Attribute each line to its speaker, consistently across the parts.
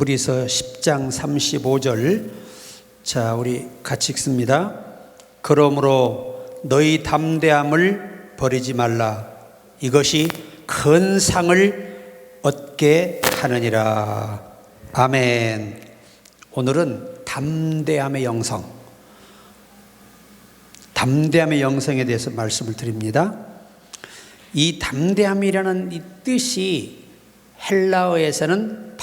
Speaker 1: 히브리서 10장 35절. 자, 우리 같이 읽습니다. 그러므로 너희 담대함을 버리지 말라. 이것이 큰 상을 얻게 하느니라. 아멘. 오늘은 담대함의 영성, 담대함의 영성에 대해서 말씀을 드립니다. 이 담대함이라는 이 뜻이 헬라어에서는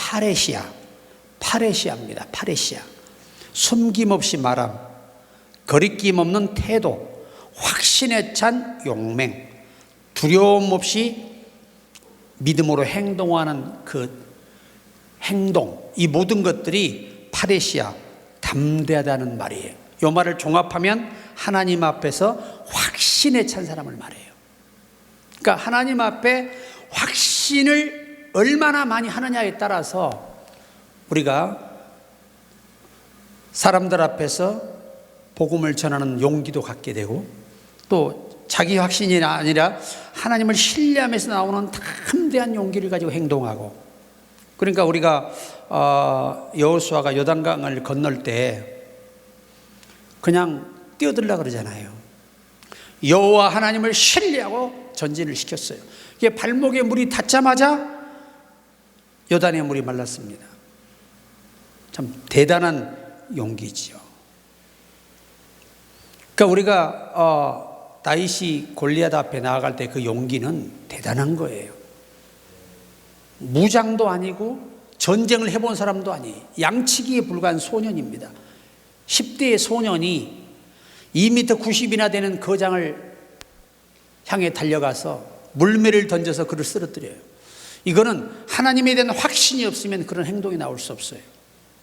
Speaker 1: 파레시아입니다. 파레시아. 숨김없이 말함, 거리낌 없는 태도, 확신에 찬 용맹, 두려움 없이 믿음으로 행동하는 그 행동, 이 모든 것들이 파레시아, 담대하다는 말이에요. 이 말을 종합하면 하나님 앞에서 확신에 찬 사람을 말해요. 그러니까 하나님 앞에 확신을 얼마나 많이 하느냐에 따라서 우리가 사람들 앞에서 복음을 전하는 용기도 갖게 되고, 또 자기 확신이 아니라 하나님을 신뢰하면서 나오는 담대한 용기를 가지고 행동하고. 그러니까 우리가 여호수아가 요단강을 건널 때 그냥 뛰어들라 그러잖아요. 여호와 하나님을 신뢰하고 전진을 시켰어요. 이게 발목에 물이 닿자마자 요단의 물이 말랐습니다. 참 대단한 용기지요. 그러니까 우리가 다윗이 골리앗 앞에 나아갈 때 그 용기는 대단한 거예요. 무장도 아니고 전쟁을 해본 사람도 아니에요. 양치기에 불과한 소년입니다. 10대의 소년이 2m 90이나 되는 거장을 향해 달려가서 물매를 던져서 그를 쓰러뜨려요. 이거는 하나님에 대한 확신이 없으면 그런 행동이 나올 수 없어요.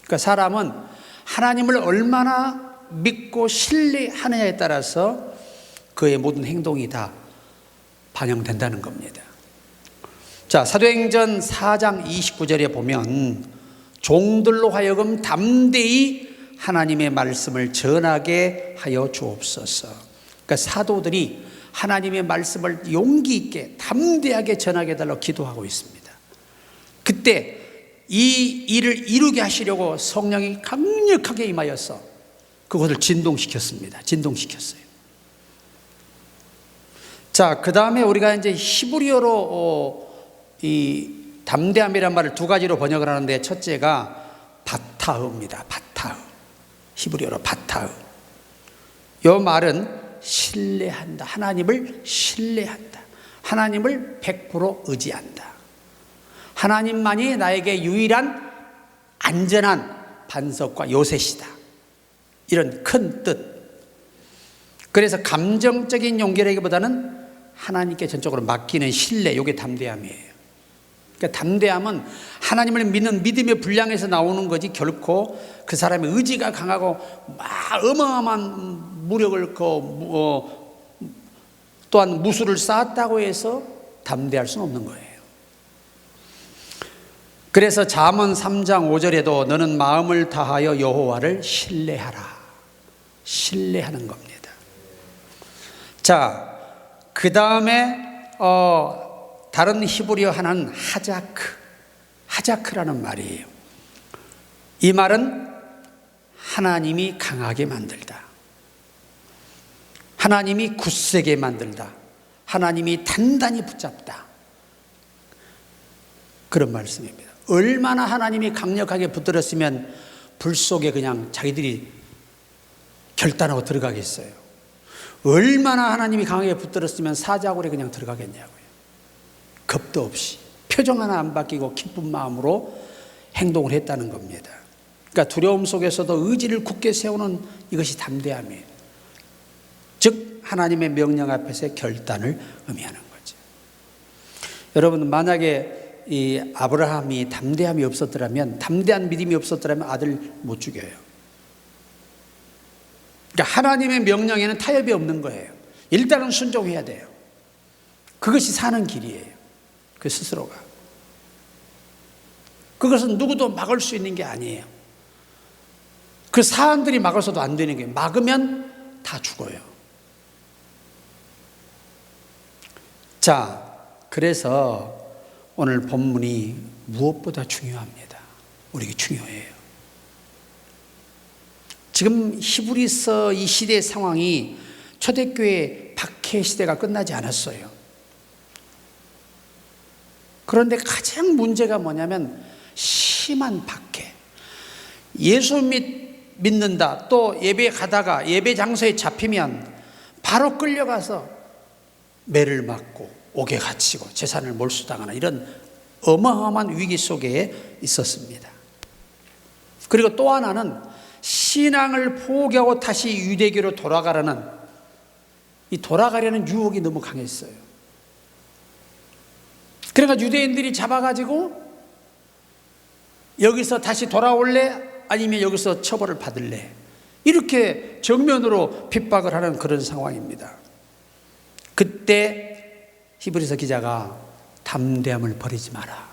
Speaker 1: 그러니까 사람은 하나님을 얼마나 믿고 신뢰하느냐에 따라서 그의 모든 행동이 다 반영된다는 겁니다. 자, 사도행전 4장 29절에 보면 종들로 하여금 담대히 하나님의 말씀을 전하게 하여 주옵소서. 그러니까 사도들이 하나님의 말씀을 용기 있게 담대하게 전하게 해달라고 기도하고 있습니다. 그때 이 일을 이루게 하시려고 성령이 강력하게 임하여서 그것을 진동시켰습니다. 진동시켰어요. 자, 그 다음에 우리가 이제 히브리어로 이 담대함이란 말을 두 가지로 번역을 하는데, 첫째가 바타흐입니다. 바타흐. 히브리어로 바타흐. 이 말은 신뢰한다. 하나님을 신뢰한다. 하나님을 100% 의지한다. 하나님만이 나에게 유일한 안전한 반석과 요새시다. 이런 큰 뜻. 그래서 감정적인 용기라기보다는 하나님께 전적으로 맡기는 신뢰, 이게 담대함이에요. 그러니까 담대함은 하나님을 믿는 믿음의 분량에서 나오는 거지, 결코 그 사람의 의지가 강하고 막 어마어마한 무력을 또한 무술을 쌓았다고 해서 담대할 수는 없는 거예요. 그래서 잠언 3장 5절에도 너는 마음을 다하여 여호와를 신뢰하라. 신뢰하는 겁니다. 자, 그 다음에 다른 히브리어 하나는 하자크라는 말이에요. 이 말은 하나님이 강하게 만들다, 하나님이 굳세게 만들다, 하나님이 단단히 붙잡다, 그런 말씀입니다. 얼마나 하나님이 강력하게 붙들었으면 불 속에 그냥 자기들이 결단하고 들어가겠어요. 얼마나 하나님이 강하게 붙들었으면 사자굴에 그냥 들어가겠냐고요. 겁도 없이 표정 하나 안 바뀌고 기쁜 마음으로 행동을 했다는 겁니다. 그러니까 두려움 속에서도 의지를 굳게 세우는 이것이 담대함이에요. 즉 하나님의 명령 앞에서의 결단을 의미하는 거죠. 여러분, 만약에 이 아브라함이 담대함이 없었더라면, 담대한 믿음이 없었더라면 아들 못 죽여요. 그러니까 하나님의 명령에는 타협이 없는 거예요. 일단은 순종해야 돼요. 그것이 사는 길이에요. 그 스스로가. 그것은 누구도 막을 수 있는 게 아니에요. 그 사람들이 막아서도 안 되는 게, 막으면 다 죽어요. 자, 그래서 오늘 본문이 무엇보다 중요합니다. 우리에게 중요해요. 지금 히브리서 이 시대의 상황이 초대교회 박해 시대가 끝나지 않았어요. 그런데 가장 문제가 뭐냐면 심한 박해. 예수 믿는다, 또 예배 가다가 예배 장소에 잡히면 바로 끌려가서 매를 맞고 옥에 갇히고 재산을 몰수당하는 이런 어마어마한 위기 속에 있었습니다. 그리고 또 하나는 신앙을 포기하고 다시 유대교로 돌아가려는 유혹이 너무 강했어요. 그러니까 유대인들이 잡아가지고 여기서 다시 돌아올래? 아니면 여기서 처벌을 받을래? 이렇게 정면으로 핍박을 하는 그런 상황입니다. 그때 히브리서 기자가 담대함을 버리지 마라.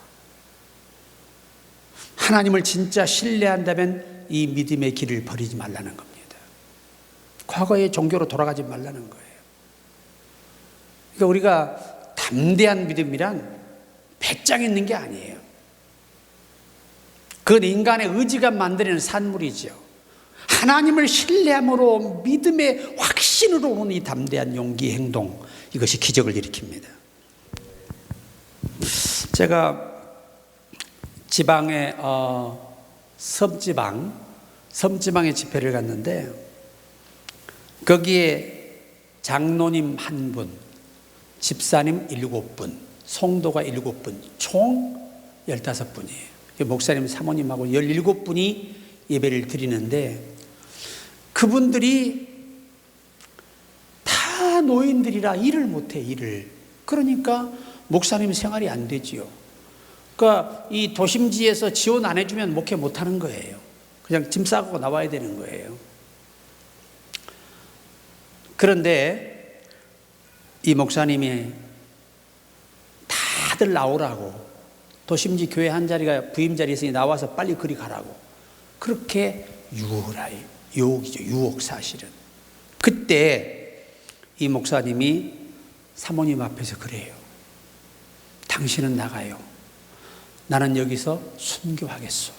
Speaker 1: 하나님을 진짜 신뢰한다면 이 믿음의 길을 버리지 말라는 겁니다. 과거의 종교로 돌아가지 말라는 거예요. 그러니까 우리가 담대한 믿음이란 배짱 있는 게 아니에요. 그건 인간의 의지가 만들어내는 산물이죠. 하나님을 신뢰함으로 믿음의 확신으로 오는 이 담대한 용기 행동, 이것이 기적을 일으킵니다. 제가 지방의 섬지방에 집회를 갔는데 거기에 장로님 1분, 집사님 7분, 성도가 7분, 총 15분이에요. 목사님, 사모님하고 17분이 예배를 드리는데 그분들이 다 노인들이라 일을 못해, 일을. 그러니까 목사님 생활이 안 되지요. 그러니까 이 도심지에서 지원 안 해주면 목회 못 하는 거예요. 그냥 짐 싸고 나와야 되는 거예요. 그런데 이 목사님이 다들 나오라고, 도심지 교회 한 자리가 부임 자리 있으니 나와서 빨리 그리 가라고, 그렇게 유혹이죠. 유혹. 사실은 그때 이 목사님이 사모님 앞에서 그래요. 당신은 나가요. 나는 여기서 순교하겠소.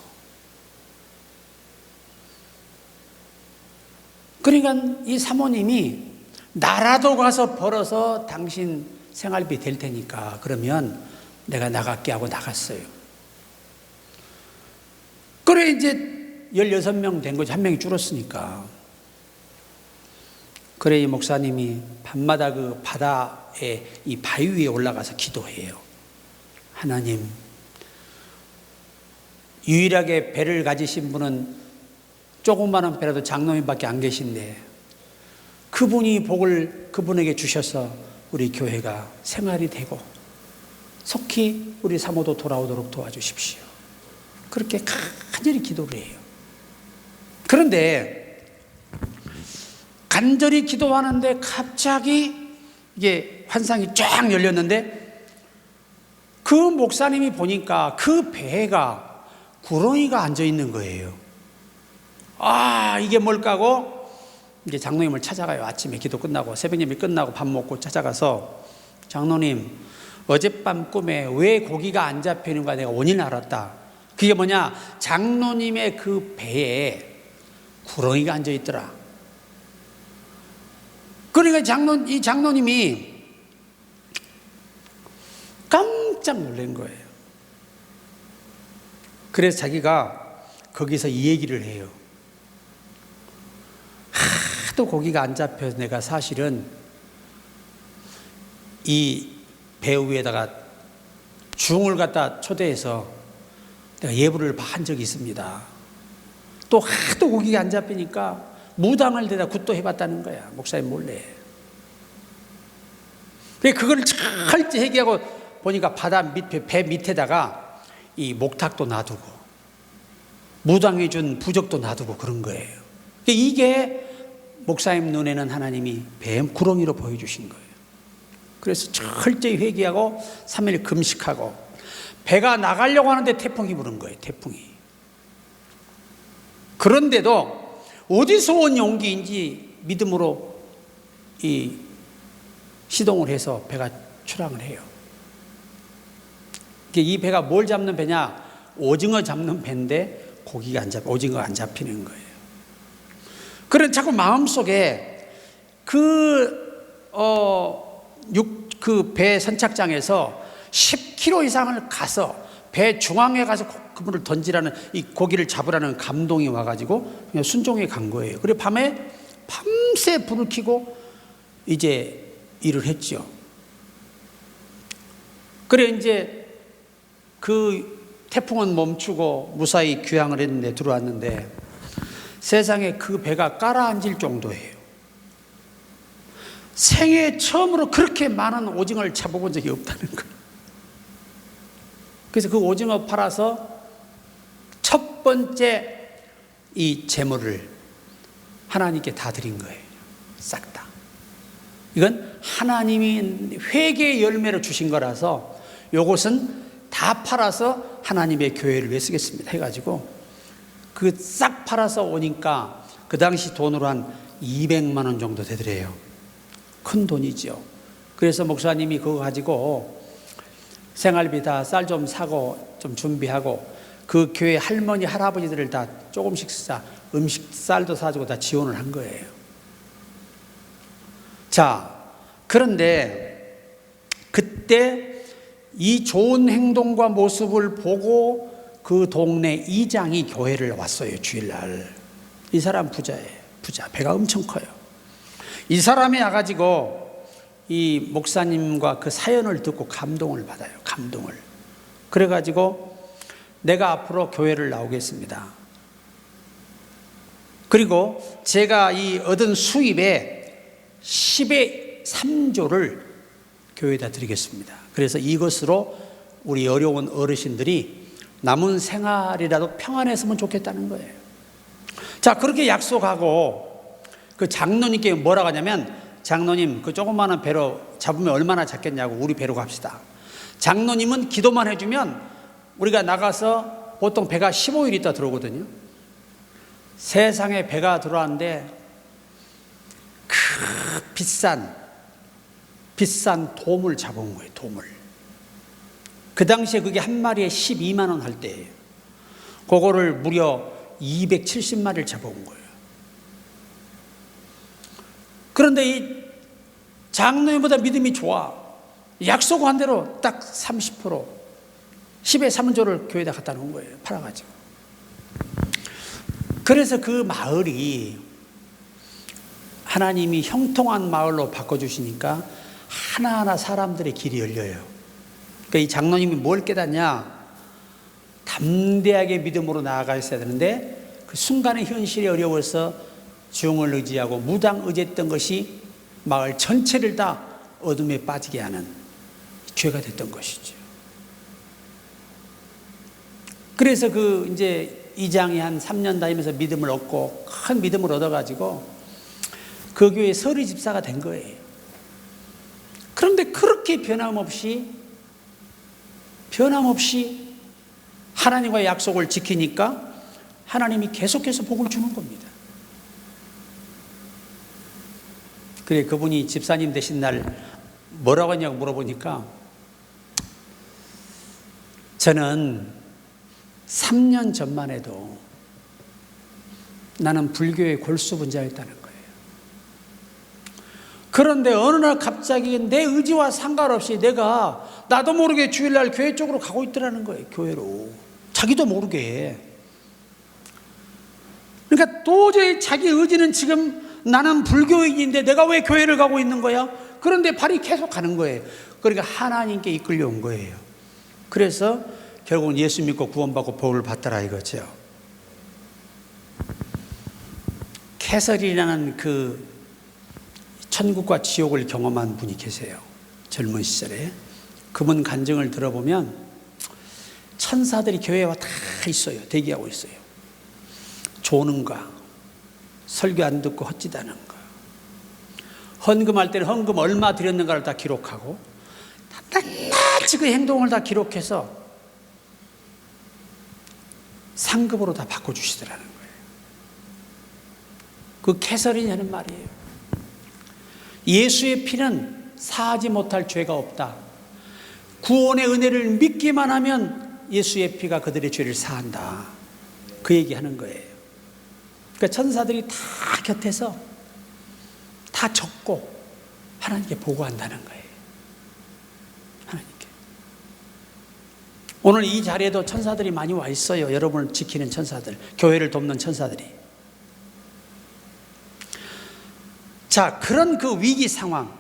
Speaker 1: 그러니까 이 사모님이 나라도 가서 벌어서 당신 생활비 될 테니까 그러면 내가 나갈게 하고 나갔어요. 그래 이제 16명 된 거지. 한 명이 줄었으니까. 그래 이 목사님이 밤마다 그 바다에 이 바위 위에 올라가서 기도해요. 하나님, 유일하게 배를 가지신 분은 조그마한 배라도 장로님밖에 안 계신데 그분이 복을 그분에게 주셔서 우리 교회가 생활이 되고 속히 우리 사모도 돌아오도록 도와주십시오. 그렇게 간절히 기도를 해요. 그런데 간절히 기도하는데 갑자기 이게 환상이 쫙 열렸는데 그 목사님이 보니까 그 배가 구렁이가 앉아 있는 거예요. 아, 이게 뭘까고 이제 장로님을 찾아가요. 아침에 기도 끝나고 새벽 예배 끝나고 밥 먹고 찾아가서 장로님, 어젯밤 꿈에 왜 고기가 안 잡히는가 내가 원인을 알았다. 그게 뭐냐? 장로님의 그 배에 구렁이가 앉아 있더라. 그러니까 이 장로님이 깜짝 놀란 거예요. 그래서 자기가 거기서 이 얘기를 해요. 하도 고기가 안 잡혀서 내가 사실은 이 배 위에다가 중을 갖다 초대해서 내가 예불을 한 적이 있습니다. 또 하도 고기가 안 잡히니까 무당을 대다 굿도 해봤다는 거야. 목사님 몰래. 그걸 철저히 얘기하고 보니까 바다 밑에 배 밑에다가 이 목탁도 놔두고 무당이 준 부적도 놔두고 그런 거예요. 이게 목사님 눈에는 하나님이 뱀 구렁이로 보여주신 거예요. 그래서 철저히 회개하고 3일 금식하고 배가 나가려고 하는데 태풍이 부는 거예요. 태풍이. 그런데도 어디서 온 용기인지 믿음으로 이 시동을 해서 배가 출항을 해요. 이 배가 뭘 잡는 배냐? 오징어 잡는 배인데 고기가 오징어가 안 잡히는 거예요. 그런 자꾸 마음속에 그 배 선착장에서 10km 이상을 가서 배 중앙에 가서 그분을 던지라는, 이 고기를 잡으라는 감동이 와가지고 그냥 순종해 간 거예요. 그리고 밤새 불을 켜고 이제 일을 했죠. 그래 이제 그 태풍은 멈추고 무사히 귀향을 했는데 들어왔는데 세상에 그 배가 가라앉을 정도예요. 생애 처음으로 그렇게 많은 오징어를 잡아본 적이 없다는 거예요. 그래서 그 오징어 팔아서 첫 번째 이 재물을 하나님께 다 드린 거예요. 싹 다. 이건 하나님이 회개의 열매로 주신 거라서 요것은 다 팔아서 하나님의 교회를 위해 쓰겠습니다 해가지고 그 싹 팔아서 오니까 그 당시 돈으로 한 200만 원 정도 되더래요. 큰 돈이죠. 그래서 목사님이 그거 가지고 생활비 다 쌀 좀 사고 좀 준비하고 그 교회 할머니 할아버지들을 다 조금씩 음식 쌀도 사주고 다 지원을 한 거예요. 자, 그런데 그때 이 좋은 행동과 모습을 보고 그 동네 이장이 교회를 왔어요. 주일날. 이 사람 부자예요. 부자. 배가 엄청 커요. 이 사람이 와가지고 이 목사님과 그 사연을 듣고 감동을 받아요. 감동을. 그래가지고 내가 앞으로 교회를 나오겠습니다. 그리고 제가 이 얻은 수입의 10의 3조를 교회에다 드리겠습니다. 그래서 이것으로 우리 어려운 어르신들이 남은 생활이라도 평안했으면 좋겠다는 거예요. 자, 그렇게 약속하고 그 장로님께 뭐라고 하냐면 장로님 그 조그마한 배로 잡으면 얼마나 잡겠냐고 우리 배로 갑시다. 장로님은 기도만 해주면 우리가 나가서 보통 배가 15일 있다 들어오거든요. 세상에 배가 들어왔는데 그 비싼 돔을 잡아온 거예요. 돔을. 그 당시에 그게 한 마리에 12만 원 할 때예요. 그거를 무려 270마리를 잡아온 거예요. 그런데 이 장로님보다 믿음이 좋아. 약속한 대로 딱 30% 10의 3조를 교회에다 갖다 놓은 거예요. 팔아가지고. 그래서 그 마을이 하나님이 형통한 마을로 바꿔주시니까 하나하나 사람들의 길이 열려요. 그러니까 이 장로님이 뭘 깨닫냐? 담대하게 믿음으로 나아가 있어야 되는데 그 순간의 현실이 어려워서 주을 의지하고 무당 의지했던 것이 마을 전체를 다 어둠에 빠지게 하는 죄가 됐던 것이죠. 그래서 그 이제 이장이 한 3년 다니면서 믿음을 얻고 큰 믿음을 얻어가지고 그 교회 서리 집사가 된 거예요. 그런데 그렇게 변함없이 하나님과의 약속을 지키니까 하나님이 계속해서 복을 주는 겁니다. 그래 그분이 집사님 되신 날 뭐라고 했냐고 물어보니까 저는 3년 전만 해도 나는 불교의 골수분자였다는 거예요. 그런데 어느 날 갑자기 내 의지와 상관없이 나도 모르게 주일날 교회 쪽으로 가고 있더라는 거예요. 교회로. 자기도 모르게. 그러니까 도저히 자기 의지는 지금 나는 불교인인데 내가 왜 교회를 가고 있는 거야? 그런데 발이 계속 가는 거예요. 그러니까 하나님께 이끌려온 거예요. 그래서 결국은 예수 믿고 구원받고 복을 받더라 이거죠. 캐서린이라는 그 천국과 지옥을 경험한 분이 계세요. 젊은 시절에. 그분 간증을 들어보면 천사들이 교회에 와 다 있어요. 대기하고 있어요. 조는 거, 설교 안 듣고 헛짓하는 거, 헌금할 때는 헌금 얼마 드렸는가를 다 기록하고 낱낱이 그 행동을 다 기록해서 상급으로 다 바꿔주시더라는 거예요. 그 캐서린이 하는 말이에요. 예수의 피는 사하지 못할 죄가 없다. 구원의 은혜를 믿기만 하면 예수의 피가 그들의 죄를 사한다. 그 얘기하는 거예요. 그러니까 천사들이 다 곁에서 다 적고 하나님께 보고한다는 거예요. 하나님께. 오늘 이 자리에도 천사들이 많이 와 있어요. 여러분을 지키는 천사들, 교회를 돕는 천사들이. 자, 그런 그 위기 상황,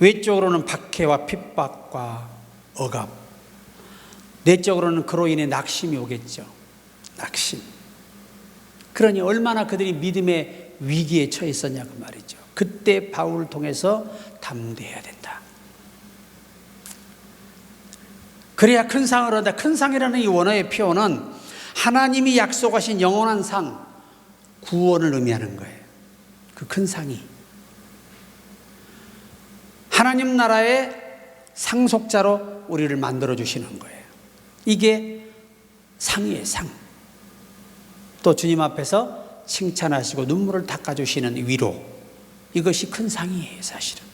Speaker 1: 외적으로는 박해와 핍박과 억압, 내적으로는 그로 인해 낙심이 오겠죠. 낙심. 그러니 얼마나 그들이 믿음의 위기에 처해 있었냐 그 말이죠. 그때 바울을 통해서 담대해야 된다. 그래야 큰 상을 얻는다. 큰 상이라는 이 원어의 표현은 하나님이 약속하신 영원한 상, 구원을 의미하는 거예요. 그 큰 상이 하나님 나라의 상속자로 우리를 만들어 주시는 거예요. 이게 상이에요. 상. 또 주님 앞에서 칭찬하시고 눈물을 닦아주시는 위로, 이것이 큰 상이에요. 사실은.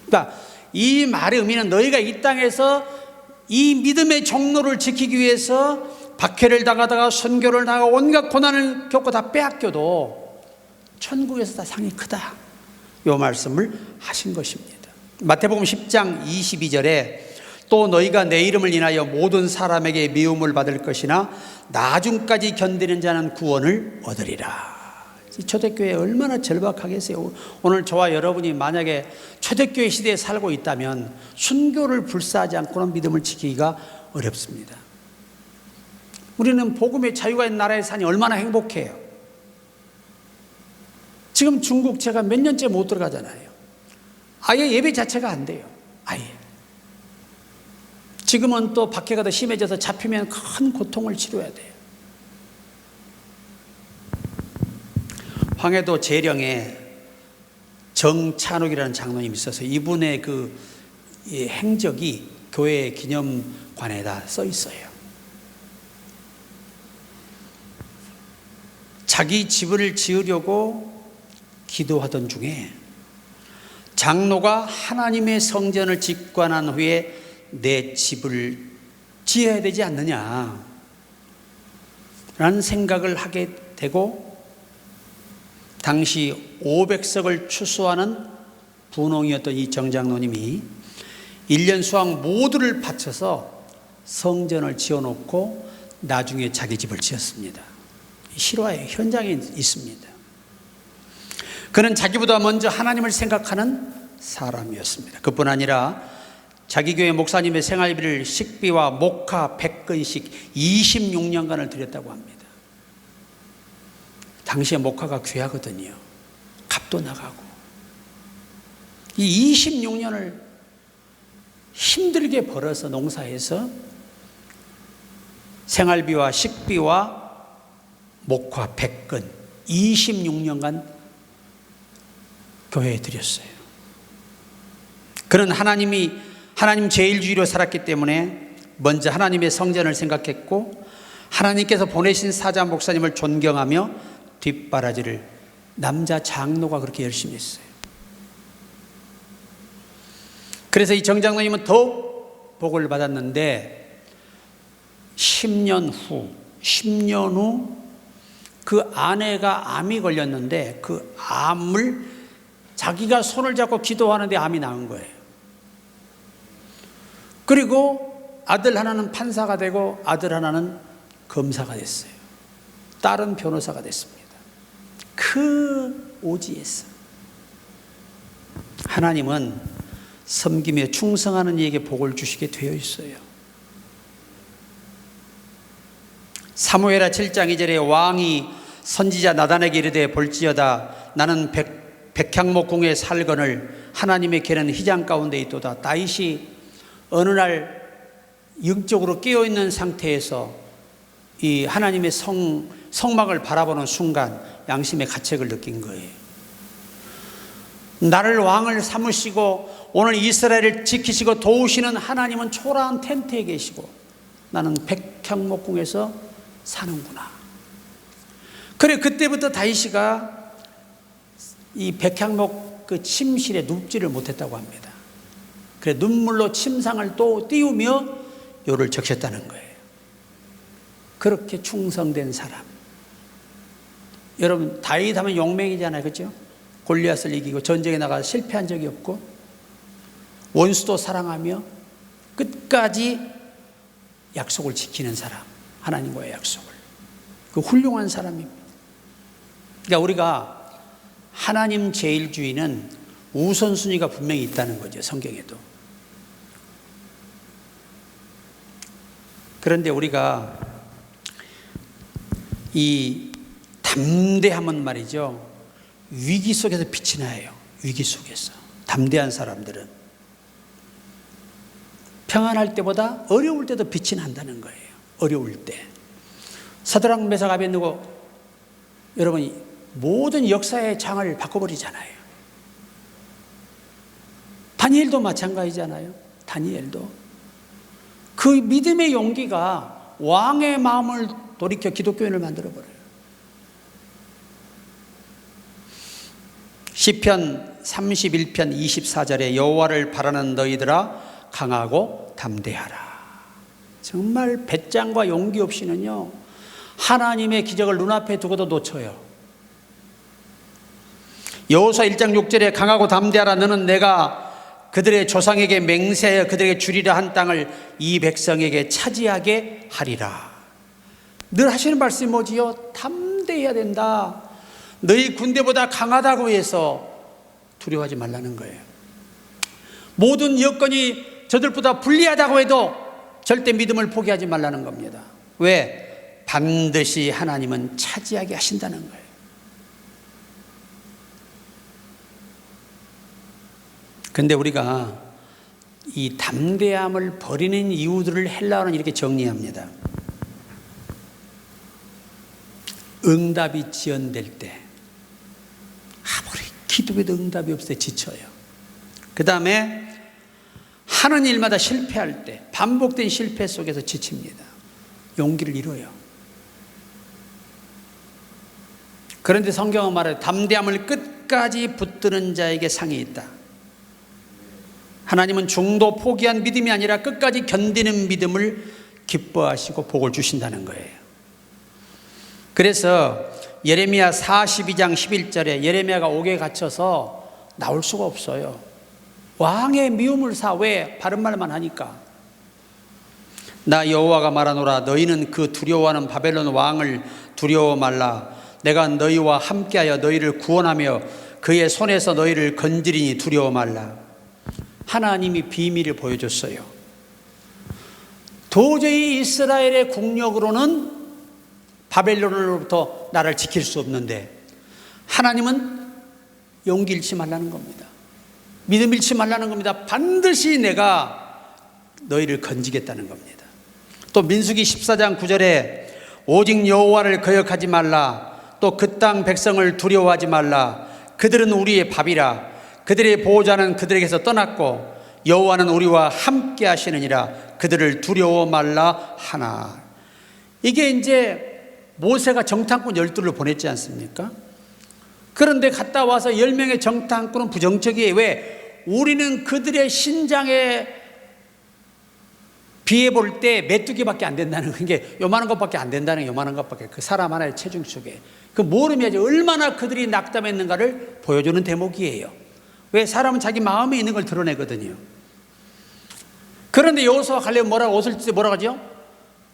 Speaker 1: 그러니까 이 말의 의미는 너희가 이 땅에서 이 믿음의 종로를 지키기 위해서 박해를 당하다가 선교를 당하고 온갖 고난을 겪고 다 빼앗겨도 천국에서 다 상이 크다, 이 말씀을 하신 것입니다. 마태복음 10장 22절에 또 너희가 내 이름을 인하여 모든 사람에게 미움을 받을 것이나 나중까지 견디는 자는 구원을 얻으리라. 초대교회 얼마나 절박하겠어요. 오늘 저와 여러분이 만약에 초대교회 시대에 살고 있다면 순교를 불사하지 않고는 믿음을 지키기가 어렵습니다. 우리는 복음의 자유가 있는 나라에 사니 얼마나 행복해요. 지금 중국 제가 몇 년째 못 들어가잖아요. 아예 예배 자체가 안 돼요. 아예. 지금은 또 박해가 더 심해져서 잡히면 큰 고통을 치료해야 돼요. 황해도 재령에 정찬욱이라는 장로님이 있어서 이분의 그 행적이 교회 기념관에다 써 있어요. 자기 집을 지으려고 기도하던 중에 장로가 하나님의 성전을 직관한 후에 내 집을 지어야 되지 않느냐 라는 생각을 하게 되고, 당시 500석을 추수하는 분홍이었던 이 정장로님이 1년 수확 모두를 바쳐서 성전을 지어놓고 나중에 자기 집을 지었습니다. 실화의 현장에 있습니다. 그는 자기보다 먼저 하나님을 생각하는 사람이었습니다. 그뿐 아니라 자기 교회 목사님의 생활비를 식비와 목화 100근씩 26년간을 드렸다고 합니다. 당시에 목화가 귀하거든요. 값도 나가고. 이 26년을 힘들게 벌어서 농사해서 생활비와 식비와 목화 100근 26년간 교회에 드렸어요. 그는 하나님 제일주의로 살았기 때문에 먼저 하나님의 성전을 생각했고, 하나님께서 보내신 사자 목사님을 존경하며 뒷바라지를 남자 장로가 그렇게 열심히 했어요. 그래서 이 정장로님은 더욱 복을 받았는데 10년 후 그 아내가 암이 걸렸는데 그 암을 자기가 손을 잡고 기도하는데 암이 나은 거예요. 그리고 아들 하나는 판사가 되고 아들 하나는 검사가 됐어요. 딸은 변호사가 됐습니다. 그 오지에서 하나님은 섬기며 충성하는 이에게 복을 주시게 되어 있어요. 사무엘하 7장 2절에 왕이 선지자 나단에게 이르되 볼지어다 나는 백향목궁에 살거늘 하나님의 궤는 휘장 가운데 있도다. 다윗이 어느 날 영적으로 깨어있는 상태에서 이 하나님의 성막을 바라보는 순간 양심의 가책을 느낀 거예요. 나를 왕을 삼으시고 오늘 이스라엘을 지키시고 도우시는 하나님은 초라한 텐트에 계시고 나는 백향목궁에서 사는구나. 그래, 그때부터 다윗이가 이 백향목 그 침실에 눕지를 못했다고 합니다. 그래 눈물로 침상을 또 띄우며 요를 적셨다는 거예요. 그렇게 충성된 사람. 여러분 다윗 하면 용맹이잖아요, 그렇죠? 골리앗을 이기고 전쟁에 나가서 실패한 적이 없고 원수도 사랑하며 끝까지 약속을 지키는 사람, 하나님과의 약속을. 그 훌륭한 사람입니다. 그러니까 우리가 하나님 제일주의는 우선순위가 분명히 있다는 거죠, 성경에도. 그런데 우리가 이 담대함은 말이죠, 위기 속에서 빛이 나요. 위기 속에서. 담대한 사람들은 평안할 때보다 어려울 때도 빛이 난다는 거예요. 어려울 때. 사드락 메삭 아벳느고, 여러분 모든 역사의 장을 바꿔버리잖아요. 다니엘도 마찬가지잖아요. 다니엘도 그 믿음의 용기가 왕의 마음을 돌이켜 기독교인을 만들어버려요. 시편 31편 24절에 여호와를 바라는 너희들아 강하고 담대하라. 정말 배짱과 용기 없이는요 하나님의 기적을 눈앞에 두고도 놓쳐요. 여호수아 1장 6절에 강하고 담대하라. 너는 내가 그들의 조상에게 맹세하여 그들에게 주리라 한 땅을 이 백성에게 차지하게 하리라. 늘 하시는 말씀이 뭐지요? 담대해야 된다. 너희 군대보다 강하다고 해서 두려워하지 말라는 거예요. 모든 여건이 저들보다 불리하다고 해도 절대 믿음을 포기하지 말라는 겁니다. 왜? 반드시 하나님은 차지하게 하신다는 거예요. 그런데 우리가 이 담대함을 버리는 이유들을 헬라어는 이렇게 정리합니다. 응답이 지연될 때, 아무리 기도해도 응답이 없을 때 지쳐요. 그 다음에 하는 일마다 실패할 때, 반복된 실패 속에서 지칩니다. 용기를 잃어요. 그런데 성경은 말해요. 담대함을 끝까지 붙드는 자에게 상이 있다. 하나님은 중도 포기한 믿음이 아니라 끝까지 견디는 믿음을 기뻐하시고 복을 주신다는 거예요. 그래서 예레미야 42장 11절에 예레미야가 옥에 갇혀서 나올 수가 없어요. 왕의 미움을 사. 왜? 바른 말만 하니까. 나 여호와가 말하노라. 너희는 그 두려워하는 바벨론 왕을 두려워 말라. 내가 너희와 함께하여 너희를 구원하며 그의 손에서 너희를 건지리니 두려워 말라. 하나님이 비밀을 보여줬어요. 도저히 이스라엘의 국력으로는 바벨론으로부터 나를 지킬 수 없는데 하나님은 용기 잃지 말라는 겁니다. 믿음 잃지 말라는 겁니다. 반드시 내가 너희를 건지겠다는 겁니다. 또 민수기 14장 9절에 오직 여호와를 거역하지 말라. 또 그 땅 백성을 두려워하지 말라. 그들은 우리의 밥이라. 그들의 보호자는 그들에게서 떠났고 여호와는 우리와 함께 하시느니라. 그들을 두려워 말라 하나. 이게 이제 모세가 정탐꾼 12를 보냈지 않습니까? 그런데 갔다 와서 10명의 정탐꾼은 부정적이에요. 왜? 우리는 그들의 신장에 비해 볼 때 메뚜기밖에 안 된다는 거. 이게 요만한 것밖에 안 된다는 요만한 것밖에. 그 사람 하나의 체중 속에. 그 모름이야지 얼마나 그들이 낙담했는가를 보여주는 대목이에요. 왜? 사람은 자기 마음에 있는 걸 드러내거든요. 그런데 여호수아 갈렙 뭐라고 옷을 찢어 뭐라고 하죠?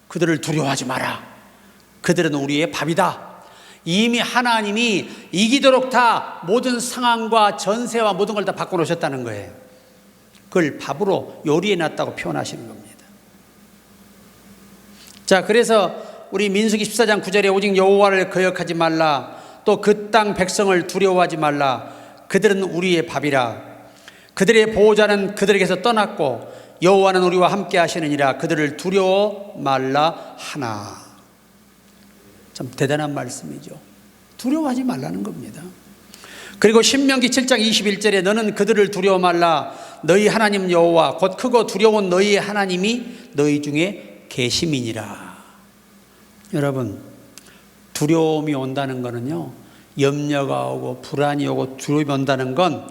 Speaker 1: 그들을 두려워하지 마라. 그들은 우리의 밥이다. 이미 하나님이 이기도록 다 모든 상황과 전세와 모든 걸 다 바꿔놓으셨다는 거예요. 그걸 밥으로 요리해 놨다고 표현하시는 겁니다. 자, 그래서 우리 민수기 14장 9절에 오직 여호와를 거역하지 말라. 또 그 땅 백성을 두려워하지 말라. 그들은 우리의 밥이라. 그들의 보호자는 그들에게서 떠났고 여호와는 우리와 함께 하시느니라. 그들을 두려워 말라 하나. 참 대단한 말씀이죠. 두려워하지 말라는 겁니다. 그리고 신명기 7장 21절에 너는 그들을 두려워 말라. 너희 하나님 여호와 곧 크고 두려운 너희의 하나님이 너희 중에 계심이니라. 여러분, 두려움이 온다는 거는요, 염려가 오고 불안이 오고 두려움이 온다는 건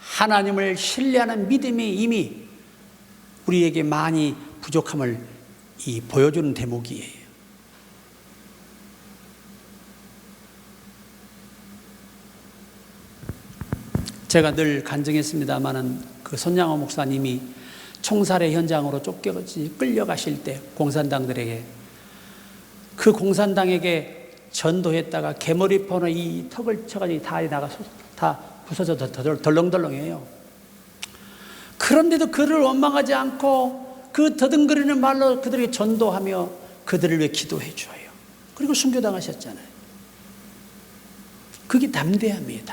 Speaker 1: 하나님을 신뢰하는 믿음이 이미 우리에게 많이 부족함을 보여주는 대목이에요. 제가 늘 간증했습니다마는 그 손양호 목사님이 총살의 현장으로 끌려가실 때 공산당들에게, 그 공산당에게 전도했다가 개머리폰에 이 턱을 쳐가지고 다 나가서 다 부서져 덜렁덜렁해요. 그런데도 그를 원망하지 않고 그 더듬거리는 말로 그들에게 전도하며 그들을 위해 기도해 줘요. 그리고 순교당하셨잖아요. 그게 담대함이에요.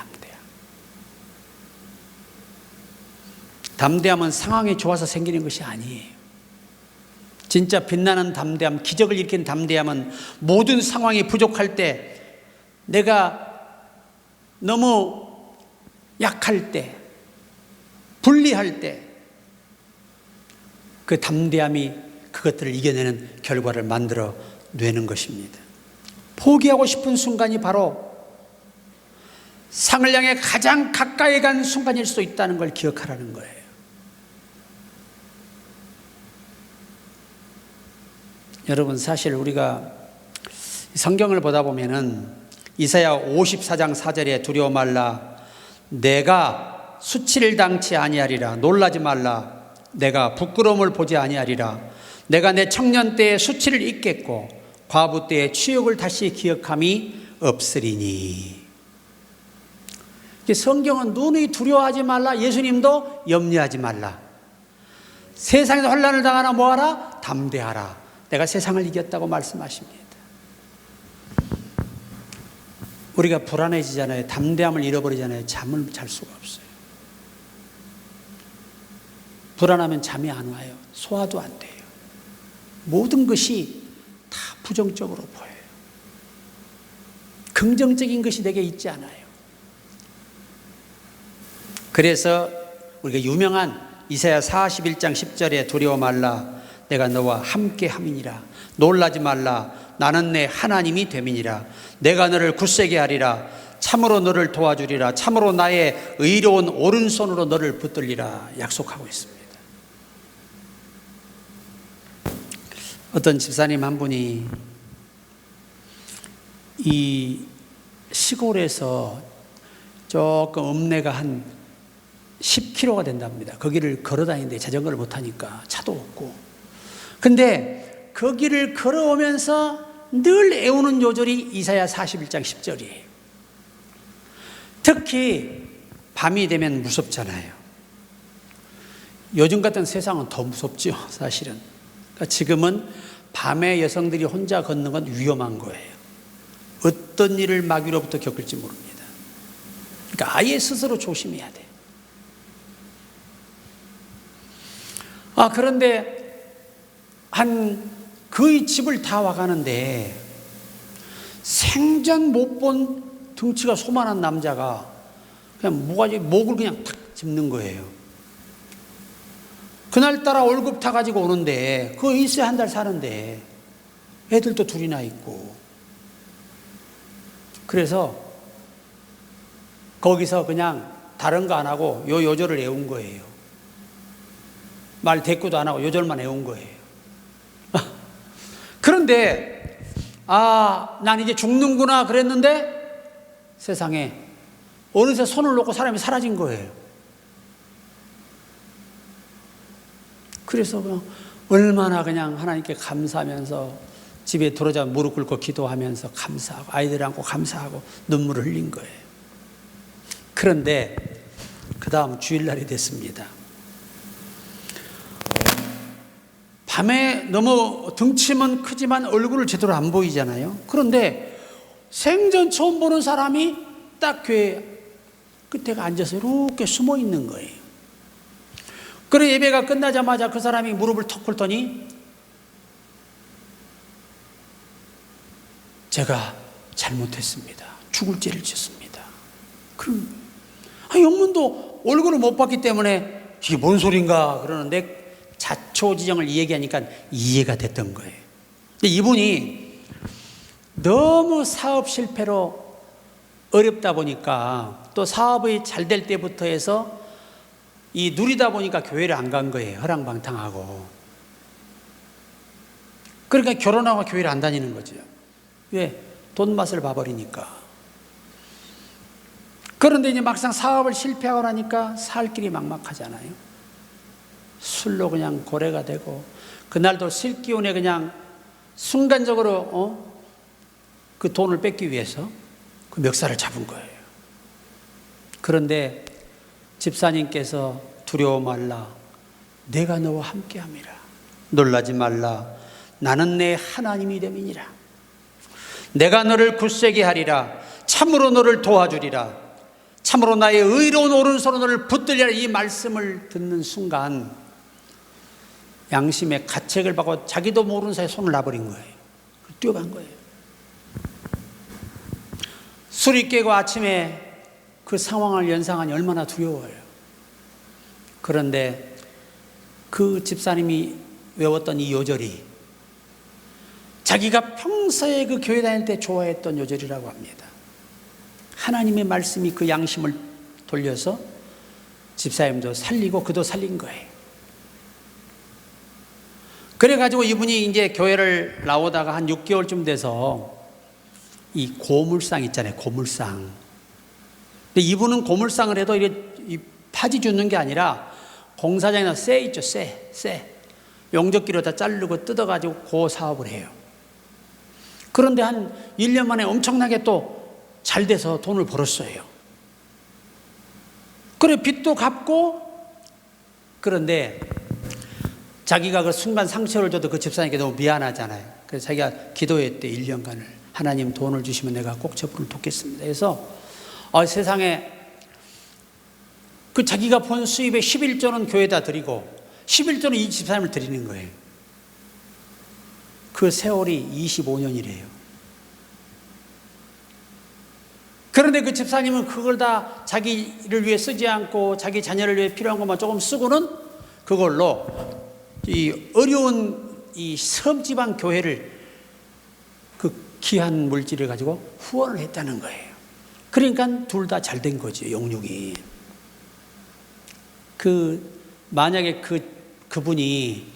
Speaker 1: 담대함은 상황이 좋아서 생기는 것이 아니에요. 진짜 빛나는 담대함, 기적을 일으키는 담대함은 모든 상황이 부족할 때, 내가 너무 약할 때, 불리할 때, 그 담대함이 그것들을 이겨내는 결과를 만들어 내는 것입니다. 포기하고 싶은 순간이 바로 상을 향해 가장 가까이 간 순간일 수 있다는 걸 기억하라는 거예요. 여러분, 사실 우리가 성경을 보다 보면은 이사야 54장 4절에 두려워 말라, 내가 수치를 당치 아니하리라, 놀라지 말라, 내가 부끄러움을 보지 아니하리라, 내가 내 청년 때의 수치를 잊겠고 과부 때의 추욕을 다시 기억함이 없으리니. 성경은 누누이 두려워하지 말라, 예수님도 염려하지 말라, 세상에서 혼란을 당하나 뭐하라? 담대하라, 내가 세상을 이겼다고 말씀하십니다. 우리가 불안해지잖아요. 담대함을 잃어버리잖아요. 잠을 잘 수가 없어요. 불안하면 잠이 안 와요. 소화도 안 돼요. 모든 것이 다 부정적으로 보여요. 긍정적인 것이 내게 있지 않아요. 그래서 우리가 유명한 이사야 41장 10절에 두려워 말라, 내가 너와 함께 함이니라, 놀라지 말라, 나는 내 하나님이 됨이니라, 내가 너를 굳세게 하리라, 참으로 너를 도와주리라, 참으로 나의 의로운 오른손으로 너를 붙들리라 약속하고 있습니다. 어떤 집사님 한 분이 이 시골에서 조금 읍내가 한 10km가 된답니다. 거기를 걸어 다니는데 자전거를 못 타니까 차도 없고, 근데 그 길을 걸어오면서 늘 애우는 요절이 이사야 41장 10절이에요. 특히 밤이 되면 무섭잖아요. 요즘 같은 세상은 더 무섭죠, 사실은. 그러니까 지금은 밤에 여성들이 혼자 걷는 건 위험한 거예요. 어떤 일을 마귀로부터 겪을지 모릅니다. 그러니까 아예 스스로 조심해야 돼요. 그런데 거의 집을 다 와가는데 생전 못 본 덩치가 소만한 남자가 그냥 목을 그냥 탁 짚는 거예요. 그날따라 월급 타가지고 오는데 그거 있어야 한 달 사는데 애들도 둘이나 있고, 그래서 거기서 그냥 다른 거 안 하고 요 요절을 외운 거예요. 말 대꾸도 안 하고 요절만 외운 거예요. 그런데 난 이제 죽는구나 그랬는데 세상에 어느새 손을 놓고 사람이 사라진 거예요. 그래서 그냥 얼마나 그냥 하나님께 감사하면서 집에 들어오자 무릎 꿇고 기도하면서 감사하고 아이들 안고 감사하고 눈물을 흘린 거예요. 그런데 그 다음 주일날이 됐습니다. 밤에 너무 덩치만 크지만 얼굴을 제대로 안 보이잖아요. 그런데 생전 처음 보는 사람이 딱 교회 끝에 앉아서 이렇게 숨어 있는 거예요. 그래 예배가 끝나자마자 그 사람이 무릎을 턱 꿇더니 제가 잘못했습니다. 죽을 죄를 지었습니다. 그럼 영문도 얼굴을 못 봤기 때문에 이게 뭔 소린가 그러는데 자초지정을 얘기하니까 이해가 됐던 거예요. 근데 이분이 너무 사업 실패로 어렵다 보니까 또 사업이 잘 될 때부터 해서 이 누리다 보니까 교회를 안 간 거예요. 허랑방탕하고. 그러니까 결혼하고 교회를 안 다니는 거죠. 왜? 돈 맛을 봐버리니까. 그런데 이제 막상 사업을 실패하고 나니까 살 길이 막막하잖아요. 술로 그냥 고래가 되고, 그날도 슬기운에 그냥 순간적으로 그 돈을 뺏기 위해서 그 멱살을 잡은 거예요. 그런데 집사님께서 두려워 말라, 내가 너와 함께함이라. 놀라지 말라, 나는 내 하나님이 됨이니라. 내가 너를 굳세게 하리라. 참으로 너를 도와주리라. 참으로 나의 의로운 오른손으로 너를 붙들리라. 이 말씀을 듣는 순간 양심의 가책을 받고 자기도 모르는 사이에 손을 놔버린 거예요. 뛰어간 거예요. 술이 깨고 아침에 그 상황을 연상하니 얼마나 두려워요. 그런데 그 집사님이 외웠던 이 요절이 자기가 평소에 그 교회 다닐 때 좋아했던 요절이라고 합니다. 하나님의 말씀이 그 양심을 돌려서 집사님도 살리고 그도 살린 거예요. 그래가지고 이분이 이제 교회를 나오다가 한 6개월쯤 돼서 이 고물상 있잖아요. 고물상. 근데 이분은 고물상을 해도 이 파지 주는 게 아니라 공사장이나 쇠 있죠. 쇠. 용접기로 다 자르고 뜯어가지고 그 사업을 해요. 그런데 한 1년 만에 엄청나게 또 잘 돼서 돈을 벌었어요. 그래 빚도 갚고. 그런데 자기가 그 순간 상처를 줘도 그 집사님께 너무 미안하잖아요. 그래서 자기가 기도했대. 1년간을 하나님 돈을 주시면 내가 꼭 저분을 돕겠습니다. 그래서 세상에 그 자기가 본 수입의 11조는 교회에다 드리고 11조는 이 집사님을 드리는 거예요. 그 세월이 25년이래요. 그런데 그 집사님은 그걸 다 자기를 위해 쓰지 않고 자기 자녀를 위해 필요한 것만 조금 쓰고는 그걸로 이 어려운 이 섬지방 교회를 그 귀한 물질을 가지고 후원을 했다는 거예요. 그러니까 둘 다 잘 된 거죠, 용육이. 만약에 그분이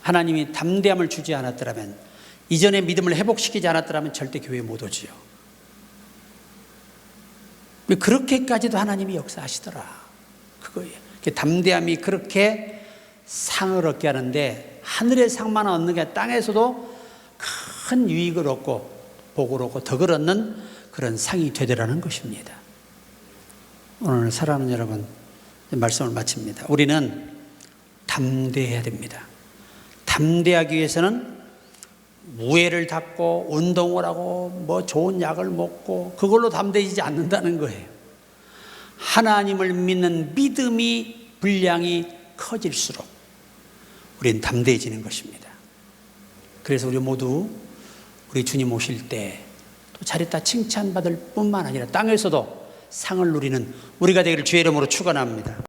Speaker 1: 하나님이 담대함을 주지 않았더라면, 이전의 믿음을 회복시키지 않았더라면 절대 교회에 못 오지요. 그렇게까지도 하나님이 역사하시더라. 그거예요. 담대함이 그렇게 상을 얻게 하는데, 하늘의 상만 얻는 게 땅에서도 큰 유익을 얻고 복을 얻고 덕을 얻는 그런 상이 되더라는 것입니다. 오늘 사랑하는 여러분, 말씀을 마칩니다. 우리는 담대해야 됩니다. 담대하기 위해서는 무예를 닦고 운동을 하고 뭐 좋은 약을 먹고 그걸로 담대해지지 않는다는 거예요. 하나님을 믿는 믿음이 분량이 커질수록 우리는 담대해지는 것입니다. 그래서 우리 모두 우리 주님 오실 때 또 잘했다 칭찬받을 뿐만 아니라 땅에서도 상을 누리는 우리가 되기를 주의 이름으로 축원합니다.